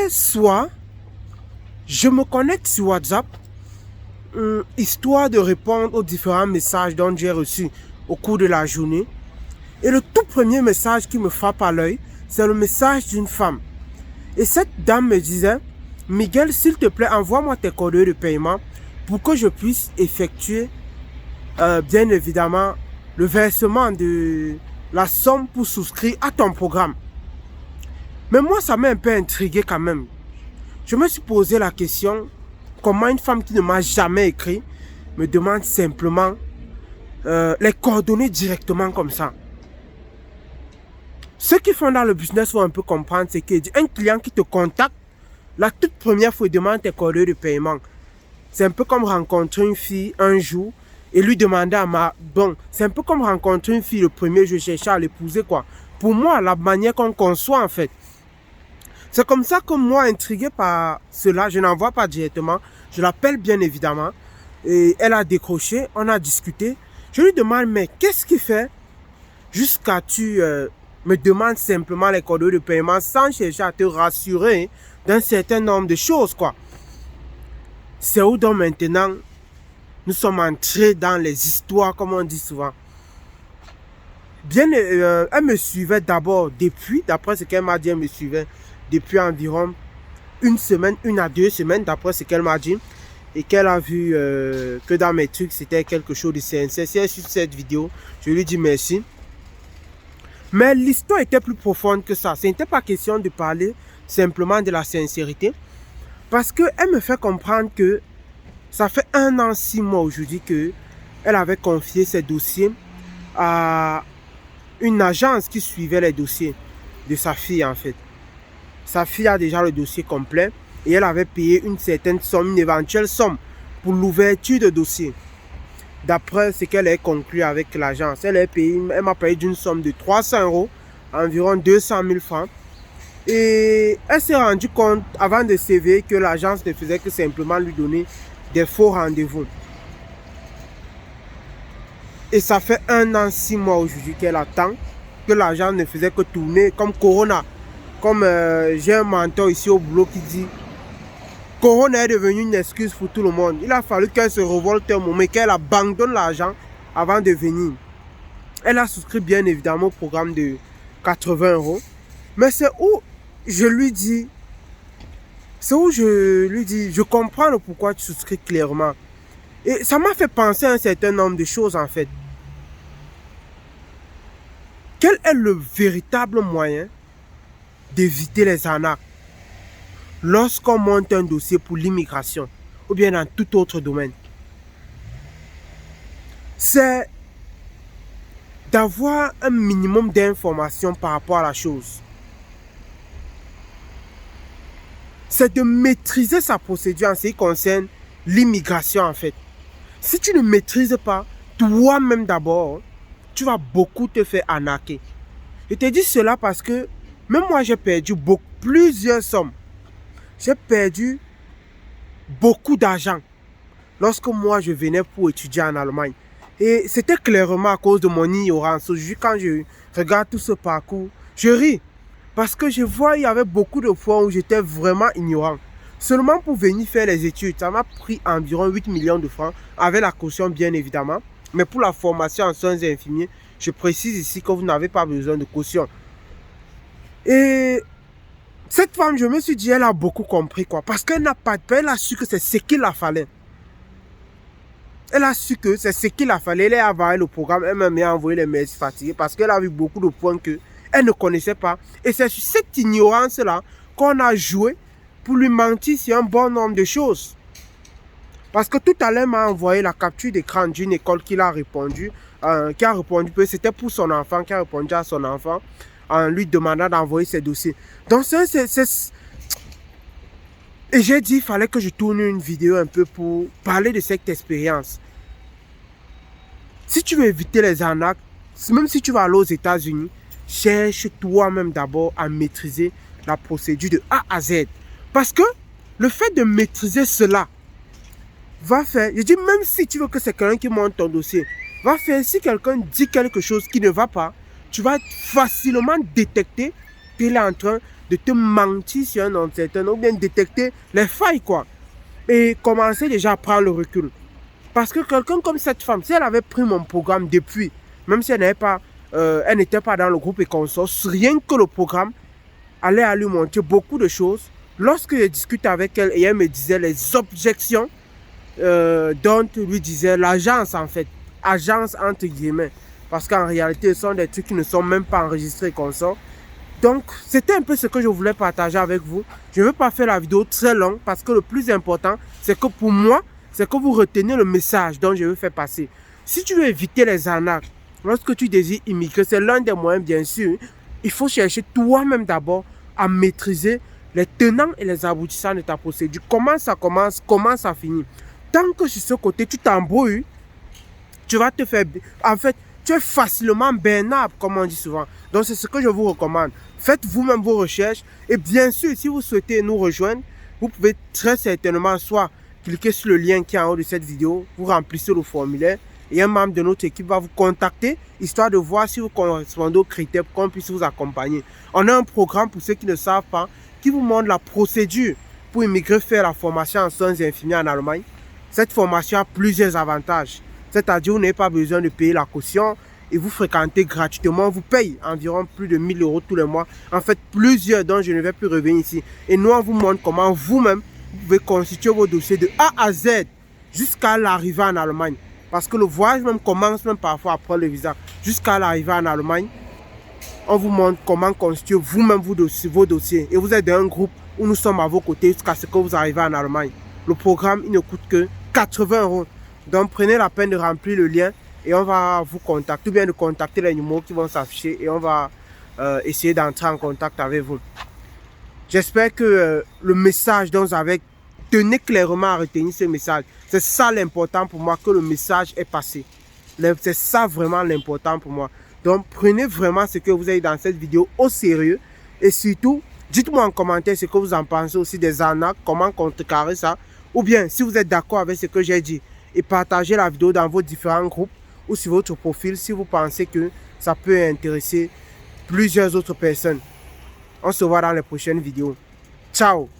Un soir, je me connecte sur WhatsApp, histoire de répondre aux différents messages dont j'ai reçus au cours de la journée. Et le tout premier message qui me frappe à l'œil, c'est le message d'une femme. Et cette dame me disait, Miguel, s'il te plaît, envoie-moi tes coordonnées de paiement pour que je puisse effectuer, bien évidemment, le versement de la somme pour souscrire à ton programme. Mais moi, ça m'a un peu intrigué quand même. Je me suis posé la question, comment une femme qui ne m'a jamais écrit me demande simplement les coordonnées directement comme ça. Ceux qui font dans le business vont un peu comprendre ce qu'un client qui te contacte, la toute première fois, il demande tes coordonnées de paiement. C'est un peu comme rencontrer une fille un jour et lui demander c'est un peu comme rencontrer une fille le premier jour, chercher à l'épouser quoi. Pour moi, la manière qu'on conçoit en fait. C'est comme ça que moi, intrigué par cela, je n'envoie pas directement. Je l'appelle bien évidemment. Et elle a décroché, on a discuté. Je lui demande, mais qu'est-ce qui fait jusqu'à tu me demandes simplement les coordonnées de paiement sans chercher à te rassurer d'un certain nombre de choses quoi. C'est où donc maintenant nous sommes entrés dans les histoires comme on dit souvent. Elle me suivait d'abord d'après ce qu'elle m'a dit, elle me suivait depuis environ une à 2 semaines, d'après ce qu'elle m'a dit. Et qu'elle a vu que dans mes trucs, c'était quelque chose de sincère. Si elle suit cette vidéo, je lui dis merci. Mais l'histoire était plus profonde que ça. Ce n'était pas question de parler simplement de la sincérité. Parce qu'elle me fait comprendre que ça fait 1 an, 6 mois aujourd'hui qu'elle avait confié ses dossiers à une agence qui suivait les dossiers de sa fille en fait. Sa fille a déjà le dossier complet et elle avait payé une certaine somme, une éventuelle somme pour l'ouverture de dossier. D'après ce qu'elle a conclu avec l'agence, elle m'a payé d'une somme de 300 €, environ 200 000 francs. Et elle s'est rendue compte avant de s'éveiller que l'agence ne faisait que simplement lui donner des faux rendez-vous. Et ça fait 1 an, 6 mois aujourd'hui qu'elle attend que l'agence ne faisait que tourner comme Corona. Comme j'ai un mentor ici au boulot qui dit Corona est devenu une excuse pour tout le monde. Il a fallu qu'elle se révolte un moment et qu'elle abandonne l'argent avant de venir. Elle a souscrit bien évidemment au programme de 80 €. Mais c'est où je lui dis, je comprends le pourquoi tu souscris clairement. Et ça m'a fait penser à un certain nombre de choses en fait. Quel est le véritable moyen d'éviter les arnaques lorsqu'on monte un dossier pour l'immigration ou bien dans tout autre domaine? C'est d'avoir un minimum d'informations par rapport à la chose. C'est de maîtriser sa procédure en ce qui concerne l'immigration en fait. Si tu ne maîtrises pas toi-même d'abord, tu vas beaucoup te faire arnaquer. Je te dis cela parce que même moi j'ai perdu plusieurs sommes. J'ai perdu beaucoup d'argent lorsque moi je venais pour étudier en Allemagne. Et c'était clairement à cause de mon ignorance. Aujourd'hui, quand je regarde tout ce parcours, je ris. Parce que je vois, il y avait beaucoup de fois où j'étais vraiment ignorant. Seulement pour venir faire les études, ça m'a pris environ 8 millions de francs, avec la caution bien évidemment. Mais pour la formation en soins infirmiers, je précise ici que vous n'avez pas besoin de caution. Et cette femme, je me suis dit, elle a beaucoup compris quoi. Parce qu'elle n'a pas de paix, elle a su que c'est ce qu'il la fallait. Elle a su que c'est ce qu'il a fallu. Elle a envoyé le programme, elle m'a envoyé les mails fatigués parce qu'elle a vu beaucoup de points qu'elle ne connaissait pas. Et c'est sur cette ignorance-là qu'on a joué pour lui mentir sur un bon nombre de choses. Parce que tout à l'heure, elle m'a envoyé la capture d'écran d'une école qui a répondu, c'était pour son enfant, qui a répondu à son enfant en lui demandant d'envoyer ses dossiers. Donc, et j'ai dit, il fallait que je tourne une vidéo un peu pour parler de cette expérience. Si tu veux éviter les arnaques, même si tu vas aller aux États-Unis, cherche toi-même d'abord à maîtriser la procédure de A à Z. Parce que le fait de maîtriser cela va faire, je dis même si tu veux que c'est quelqu'un qui monte ton dossier, va faire si quelqu'un dit quelque chose qui ne va pas, tu vas facilement détecter qu'il est en train de te mentir sur un nom certain, ou bien détecter les failles, quoi. Et commencer déjà à prendre le recul. Parce que quelqu'un comme cette femme, si elle avait pris mon programme depuis, même si elle n'était pas dans le groupe et consort, rien que le programme allait lui montrer beaucoup de choses. Lorsque je discute avec elle et elle me disait les objections dont lui disait l'agence en fait, agence entre guillemets, parce qu'en réalité ce sont des trucs qui ne sont même pas enregistrés et consorts. Donc c'était un peu ce que je voulais partager avec vous. Je ne veux pas faire la vidéo très longue parce que le plus important c'est que pour moi, c'est que vous retenez le message dont je veux faire passer. Si tu veux éviter les arnaques, lorsque tu désires immigrer, c'est l'un des moyens bien sûr. Il faut chercher toi-même d'abord à maîtriser les tenants et les aboutissants de ta procédure. Comment ça commence, comment ça finit. Tant que sur ce côté, tu t'embrouilles, tu vas te faire... En fait, tu es facilement burnable, comme on dit souvent. Donc, c'est ce que je vous recommande. Faites vous-même vos recherches. Et bien sûr, si vous souhaitez nous rejoindre, vous pouvez très certainement soit cliquez sur le lien qui est en haut de cette vidéo, vous remplissez le formulaire et un membre de notre équipe va vous contacter histoire de voir si vous correspondez aux critères pour qu'on puisse vous accompagner. On a un programme pour ceux qui ne savent pas qui vous montre la procédure pour immigrer faire la formation en soins infirmiers en Allemagne. Cette formation a plusieurs avantages, c'est-à-dire vous n'avez pas besoin de payer la caution et vous fréquentez gratuitement, on vous paye environ plus de 1000 € tous les mois. En fait, plusieurs dont je ne vais plus revenir ici. Et nous, on vous montre comment vous-même vous pouvez constituer vos dossiers de A à Z jusqu'à l'arrivée en Allemagne. Parce que le voyage même commence même parfois après le visa. Jusqu'à l'arrivée en Allemagne, on vous montre comment constituer vous-même vos dossiers. Et vous êtes dans un groupe où nous sommes à vos côtés jusqu'à ce que vous arrivez en Allemagne. Le programme, il ne coûte que 80 €. Donc prenez la peine de remplir le lien et on va vous contacter, ou bien de contacter les numéros qui vont s'afficher et on va essayer d'entrer en contact avec vous. J'espère que le message dont vous avez, tenez clairement à retenir ce message. C'est ça l'important pour moi, que le message est passé. C'est ça vraiment l'important pour moi. Donc prenez vraiment ce que vous avez dans cette vidéo au sérieux. Et surtout, dites-moi en commentaire ce que vous en pensez aussi des arnaques, comment contrecarrer ça. Ou bien, si vous êtes d'accord avec ce que j'ai dit, et partagez la vidéo dans vos différents groupes ou sur votre profil si vous pensez que ça peut intéresser plusieurs autres personnes. On se voit dans les prochaines vidéos. Ciao!